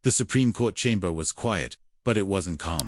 The Supreme Court chamber was quiet, but it wasn't calm.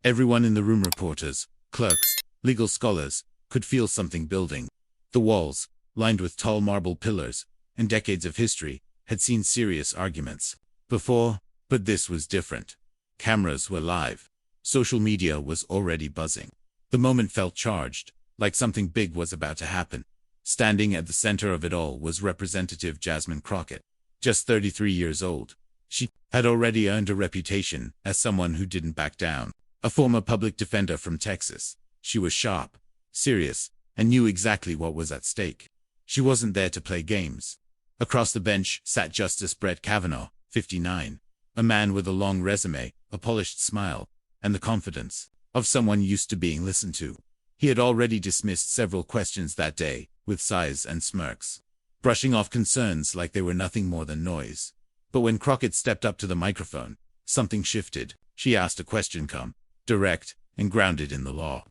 Everyone in the room, reporters, clerks, legal scholars, could feel something building. The walls, lined with tall marble pillars, and decades of history, had seen serious arguments before, but this was different. Cameras were live. Social media was already buzzing. The moment felt charged, like something big was about to happen. Standing at the center of it all was Representative Jasmine Crockett, just 33 years old. She had already earned a reputation as someone who didn't back down. A former public defender from Texas, she was sharp, serious, and knew exactly what was at stake. She wasn't there to play games. Across the bench sat Justice Brett Kavanaugh, 59, a man with a long resume, a polished smile, and the confidence of someone used to being listened to. He had already dismissed several questions that day, with sighs and smirks, brushing off concerns like they were nothing more than noise. But when Crockett stepped up to the microphone, something shifted. She asked a question calm, direct, and grounded in the law.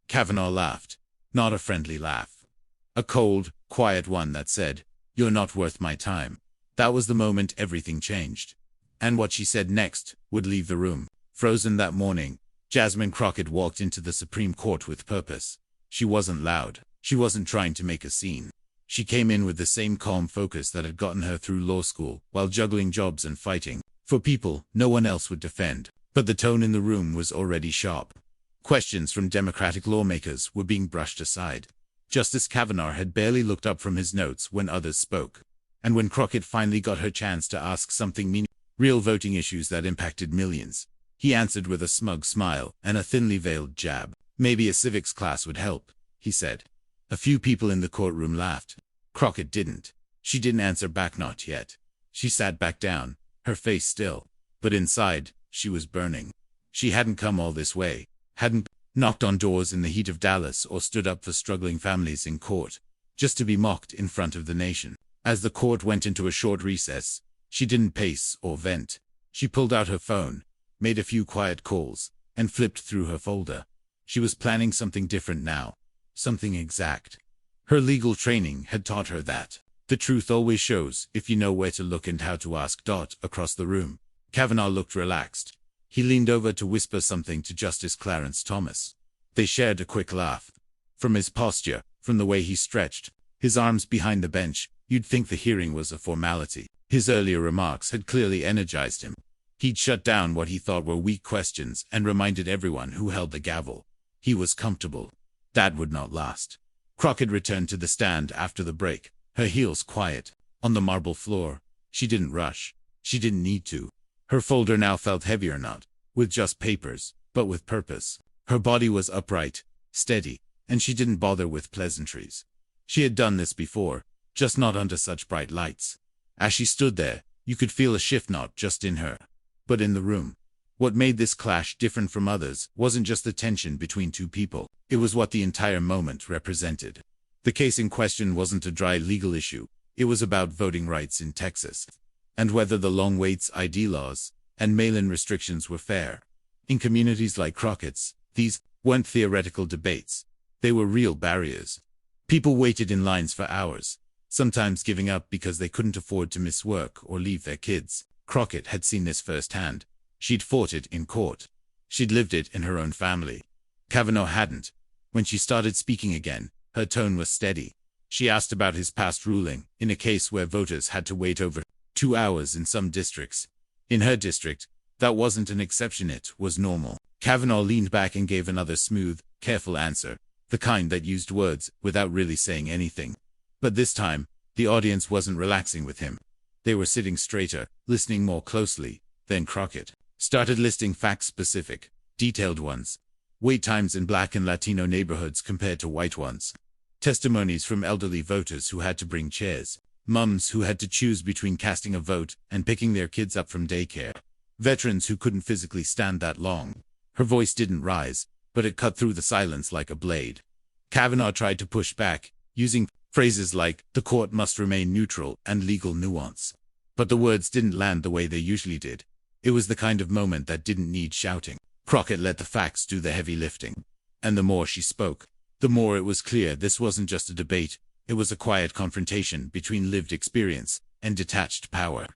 Kavanaugh laughed, not a friendly laugh. A cold, quiet one that said, "You're not worth my time." That was the moment everything changed. And what she said next would leave the room. Frozen that morning, Jasmine Crockett walked into the Supreme Court with purpose. She wasn't loud. She wasn't trying to make a scene. She came in with the same calm focus that had gotten her through law school while juggling jobs and fighting for people no one else would defend. But the tone in the room was already sharp. Questions from Democratic lawmakers were being brushed aside. Justice Kavanaugh had barely looked up from his notes when others spoke. And when Crockett finally got her chance to ask something meaningful, real voting issues that impacted millions, he answered with a smug smile and a thinly veiled jab. "Maybe a civics class would help," he said. A few people in the courtroom laughed. Crockett didn't. She didn't answer back, not yet. She sat back down, her face still. But inside, she was burning. She hadn't come all this way, hadn't knocked on doors in the heat of Dallas or stood up for struggling families in court, just to be mocked in front of the nation. As the court went into a short recess, she didn't pace or vent. She pulled out her phone, made a few quiet calls, and flipped through her folder. She was planning something different now, something exact. Her legal training had taught her that the truth always shows if you know where to look and how to ask. Across the room, Kavanaugh looked relaxed. He leaned over to whisper something to Justice Clarence Thomas. They shared a quick laugh. From his posture, from the way he stretched, his arms behind the bench, you'd think the hearing was a formality. His earlier remarks had clearly energized him. He'd shut down what he thought were weak questions and reminded everyone who held the gavel. He was comfortable. That would not last. Crockett returned to the stand after the break, her heels quiet, on the marble floor. She didn't rush. She didn't need to. Her folder now felt heavier, not with just papers, but with purpose. Her body was upright, steady, and she didn't bother with pleasantries. She had done this before, just not under such bright lights. As she stood there, you could feel a shift not just in her, but in the room. What made this clash different from others wasn't just the tension between two people. It was what the entire moment represented. The case in question wasn't a dry legal issue. It was about voting rights in Texas, and whether the long waits, ID laws, and mail-in restrictions were fair. In communities like Crockett's, these weren't theoretical debates. They were real barriers. People waited in lines for hours, sometimes giving up because they couldn't afford to miss work or leave their kids. Crockett had seen this firsthand. She'd fought it in court. She'd lived it in her own family. Kavanaugh hadn't. When she started speaking again, her tone was steady. She asked about his past ruling in a case where voters had to wait over 2 hours in some districts. In her district, that wasn't an exception, it was normal. Kavanaugh leaned back and gave another smooth, careful answer, the kind that used words without really saying anything. But this time, the audience wasn't relaxing with him. They were sitting straighter, listening more closely. Then Crockett started listing fact-specific, detailed ones. Wait times in Black and Latino neighborhoods compared to white ones. Testimonies from elderly voters who had to bring chairs. Mums who had to choose between casting a vote and picking their kids up from daycare. Veterans who couldn't physically stand that long. Her voice didn't rise, but it cut through the silence like a blade. Kavanaugh tried to push back, using phrases like, "the court must remain neutral," and legal nuance. But the words didn't land the way they usually did. It was the kind of moment that didn't need shouting. Crockett let the facts do the heavy lifting. And the more she spoke, the more it was clear this wasn't just a debate, it was a quiet confrontation between lived experience and detached power.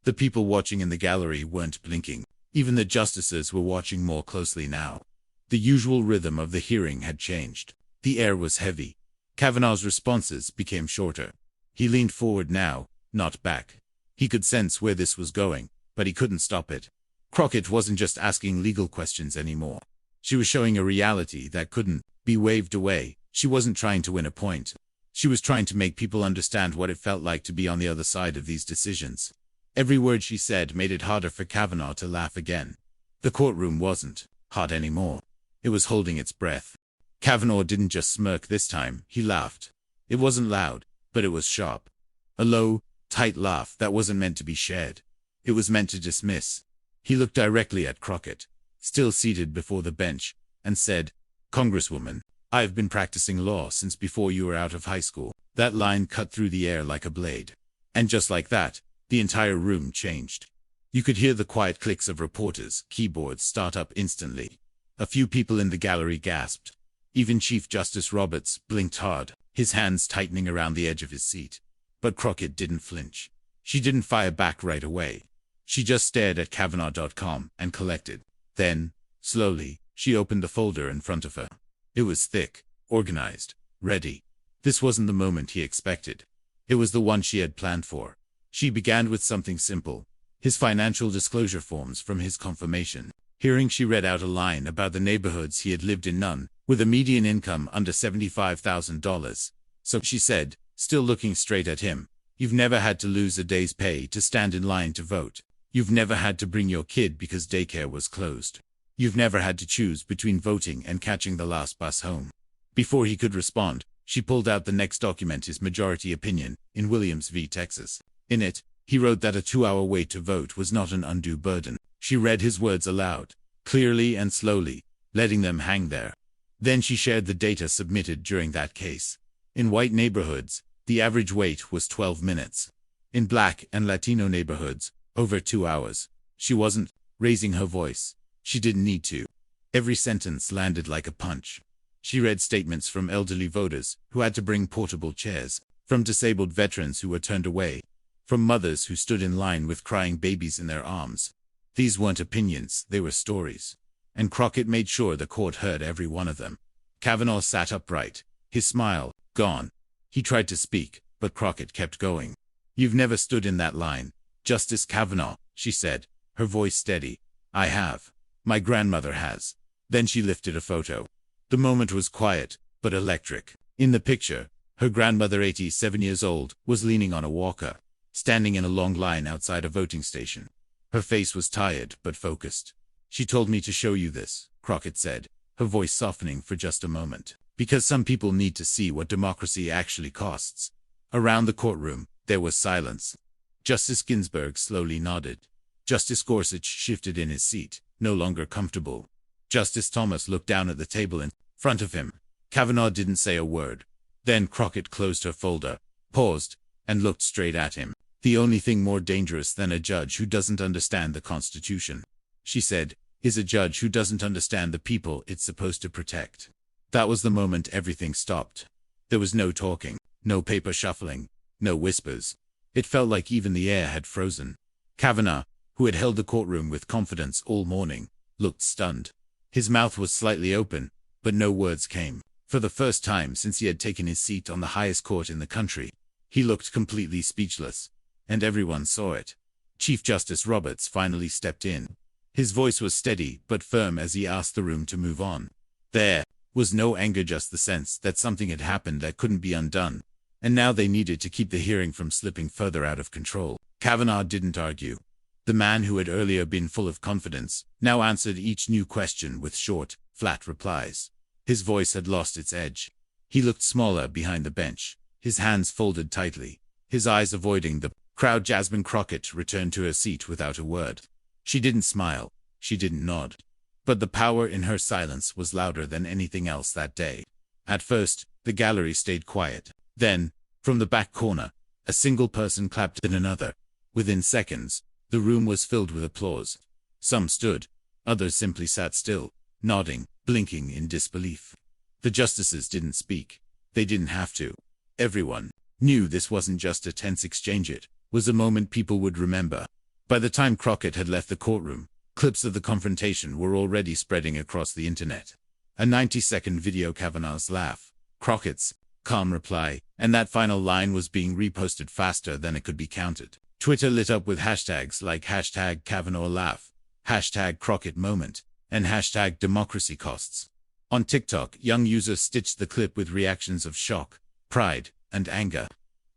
The people watching in the gallery weren't blinking. Even the justices were watching more closely now. The usual rhythm of the hearing had changed. The air was heavy. Kavanaugh's responses became shorter. He leaned forward now, not back. He could sense where this was going, but he couldn't stop it. Crockett wasn't just asking legal questions anymore. She was showing a reality that couldn't be waved away. She wasn't trying to win a point. She was trying to make people understand what it felt like to be on the other side of these decisions. Every word she said made it harder for Kavanaugh to laugh again. The courtroom wasn't hot anymore. It was holding its breath. Kavanaugh didn't just smirk this time, he laughed. It wasn't loud, but it was sharp. A low, tight laugh that wasn't meant to be shared. It was meant to dismiss. He looked directly at Crockett, still seated before the bench, and said, "Congresswoman, I've been practicing law since before you were out of high school." That line cut through the air like a blade. And just like that, the entire room changed. You could hear the quiet clicks of reporters' keyboards start up instantly. A few people in the gallery gasped. Even Chief Justice Roberts blinked hard, his hands tightening around the edge of his seat. But Crockett didn't flinch. She didn't fire back right away. She just stared at Kavanaugh.com and collected. Then, slowly, she opened the folder in front of her. It was thick, organized, ready. This wasn't the moment he expected. It was the one she had planned for. She began with something simple, his financial disclosure forms from his confirmation hearing. She read out a line about the neighborhoods he had lived in, none with a median income under $75,000. So she said, still looking straight at him, "You've never had to lose a day's pay to stand in line to vote. You've never had to bring your kid because daycare was closed. You've never had to choose between voting and catching the last bus home." Before he could respond, she pulled out the next document, his majority opinion, in Williams v. Texas. In it, he wrote that a 2-hour wait to vote was not an undue burden. She read his words aloud, clearly and slowly, letting them hang there. Then she shared the data submitted during that case. In white neighborhoods, the average wait was 12 minutes. In Black and Latino neighborhoods, over 2 hours. She wasn't raising her voice. She didn't need to. Every sentence landed like a punch. She read statements from elderly voters who had to bring portable chairs, from disabled veterans who were turned away, from mothers who stood in line with crying babies in their arms. These weren't opinions, they were stories. And Crockett made sure the court heard every one of them. Kavanaugh sat upright, his smile gone. He tried to speak, but Crockett kept going. "You've never stood in that line, Justice Kavanaugh," she said, her voice steady. "I have. My grandmother has." Then she lifted a photo. The moment was quiet, but electric. In the picture, her grandmother, 87 years old, was leaning on a walker, standing in a long line outside a voting station. Her face was tired but focused. "She told me to show you this," Crockett said, her voice softening for just a moment. "Because some people need to see what democracy actually costs." Around the courtroom, there was silence. Justice Ginsburg slowly nodded. Justice Gorsuch shifted in his seat, no longer comfortable. Justice Thomas looked down at the table in front of him. Kavanaugh didn't say a word. Then Crockett closed her folder, paused, and looked straight at him. "The only thing more dangerous than a judge who doesn't understand the Constitution," she said, "is a judge who doesn't understand the people it's supposed to protect." That was the moment everything stopped. There was no talking, no paper shuffling, no whispers. It felt like even the air had frozen. Kavanaugh, who had held the courtroom with confidence all morning, looked stunned. His mouth was slightly open, but no words came. For the first time since he had taken his seat on the highest court in the country, he looked completely speechless. And everyone saw it. Chief Justice Roberts finally stepped in. His voice was steady but firm as he asked the room to move on. There was no anger, just the sense that something had happened that couldn't be undone, and now they needed to keep the hearing from slipping further out of control. Kavanaugh didn't argue. The man who had earlier been full of confidence now answered each new question with short, flat replies. His voice had lost its edge. He looked smaller behind the bench, his hands folded tightly, his eyes avoiding the crowd. Jasmine Crockett returned to her seat without a word. She didn't smile. She didn't nod. But the power in her silence was louder than anything else that day. At first, the gallery stayed quiet. Then, from the back corner, a single person clapped, then another. Within seconds, the room was filled with applause. Some stood. Others simply sat still, nodding, blinking in disbelief. The justices didn't speak. They didn't have to. Everyone knew this wasn't just a tense exchange. It was a moment people would remember. By the time Crockett had left the courtroom, clips of the confrontation were already spreading across the internet. A 90-second video, Kavanaugh's laugh, Crockett's calm reply, and that final line was being reposted faster than it could be counted. Twitter lit up with hashtags like hashtag Kavanaugh laugh, hashtag Crockett moment, and hashtag democracy costs. On TikTok, young users stitched the clip with reactions of shock, pride, and anger.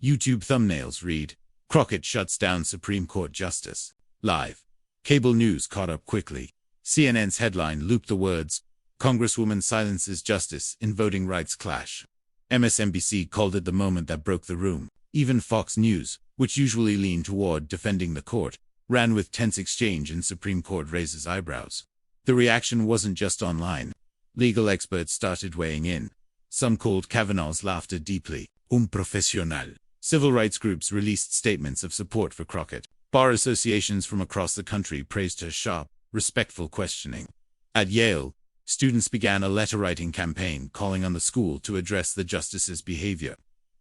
YouTube thumbnails read, Crockett shuts down Supreme Court Justice. Live. Cable news caught up quickly. CNN's headline looped the words, Congresswoman silences justice in voting rights clash. MSNBC called it the moment that broke the room. Even Fox News, which usually leaned toward defending the court, ran with tense exchange and Supreme Court raises eyebrows. The reaction wasn't just online. Legal experts started weighing in. Some called Kavanaugh's laughter deeply profesional. Civil rights groups released statements of support for Crockett. Bar associations from across the country praised her sharp, respectful questioning. At Yale, students began a letter-writing campaign calling on the school to address the justice's behavior.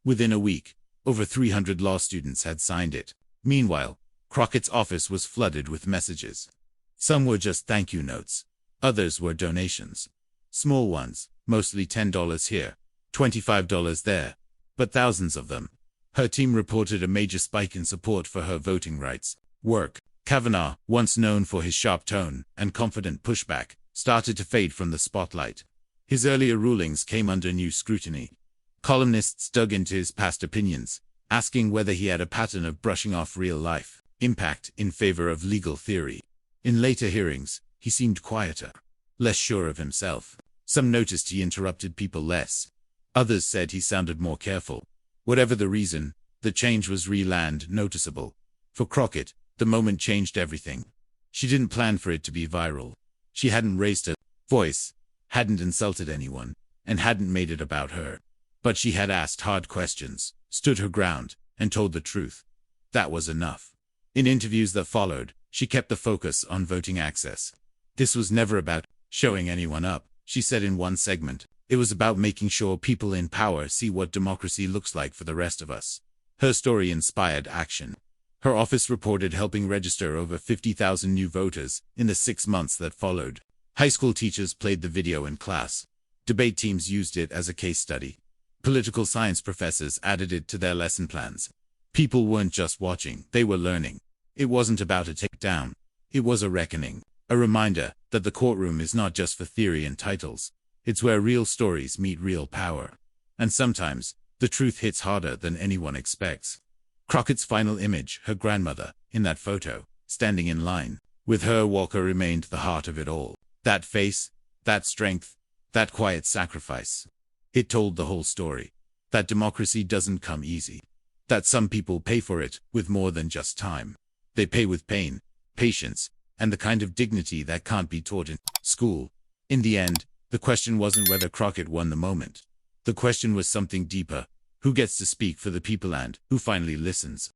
Within a week, over 300 law students had signed it. Meanwhile, Crockett's office was flooded with messages. Some were just thank you notes. Others were donations. Small ones, mostly $10 here, $25 there, but thousands of them. Her team reported a major spike in support for her voting rights work. Kavanaugh, once known for his sharp tone and confident pushback, started to fade from the spotlight. His earlier rulings came under new scrutiny. Columnists dug into his past opinions, asking whether he had a pattern of brushing off real-life impact in favor of legal theory. In later hearings, he seemed quieter, less sure of himself. Some noticed he interrupted people less. Others said he sounded more careful. Whatever the reason, the change was real and noticeable. For Crockett, the moment changed everything. She didn't plan for it to be viral. She hadn't raised a voice, hadn't insulted anyone, and hadn't made it about her. But she had asked hard questions, stood her ground, and told the truth. That was enough. In interviews that followed, she kept the focus on voting access. This was never about showing anyone up, she said in one segment. It was about making sure people in power see what democracy looks like for the rest of us. Her story inspired action. Her office reported helping register over 50,000 new voters in the 6 months that followed. High school teachers played the video in class. Debate teams used it as a case study. Political science professors added it to their lesson plans. People weren't just watching, they were learning. It wasn't about a takedown. It was a reckoning. A reminder that the courtroom is not just for theory and titles. It's where real stories meet real power. And sometimes, the truth hits harder than anyone expects. Crockett's final image, her grandmother, in that photo, standing in line. With her, Walker remained the heart of it all. That face, that strength, that quiet sacrifice. It told the whole story. That democracy doesn't come easy. That some people pay for it with more than just time. They pay with pain, patience, and the kind of dignity that can't be taught in school. In the end, the question wasn't whether Crockett won the moment. The question was something deeper. Who gets to speak for the people and who finally listens?